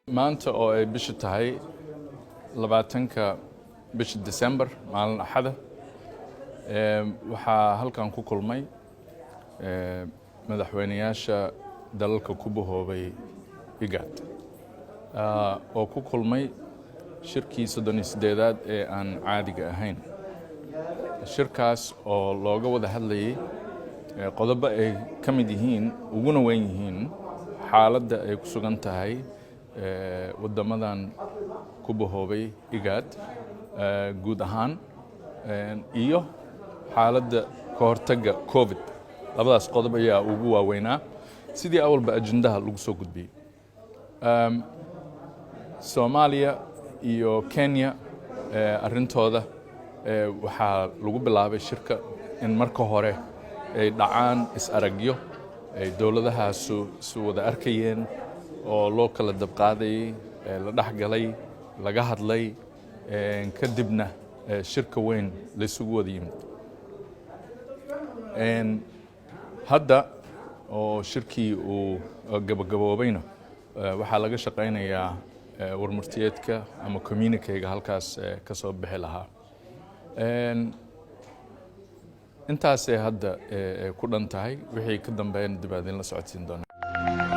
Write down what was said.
maanta oo ay bisha tahay 20ka bisha December maalin Axada waxaa halkan ku kulmay madaxweynayaasha dalalka ku bahoobay IGAD oo ku kulmay shirkii 38aad ee aan caadiga ahayn shirkaas oo looga wada hadlayay qodobo ay ka mid yihiin uguna weyn yihiin xaaladda ay ku sugan tahay wadamadan ku bahoobay IGAD guud ahaan iyo xaaladda ka hortagga COVID labadaas qodob ayaa ugu waaweynaa sidii awalba ajendaha lagu soo gudbiyay Soomaaliya iyo Kenya arrintooda waxaa lagu bilaabay shirka in marka hore ay dhacaan is-aragyo ay dowladahaasu si wada arkayeen oo loo kala dabqaaday la dhaxgalay laga hadlay kadibna shirka weyn la isugu wada yimid hadda oo shirkii uu gabagaboobayna waxaa laga shaqaynayaa warmurtiyeedka ama communique-ga halkaas ka soo bixi lahaa intaasay hadda ku dhan tahay wixii ka dambeeyana dib aad in la socodsiin doonaa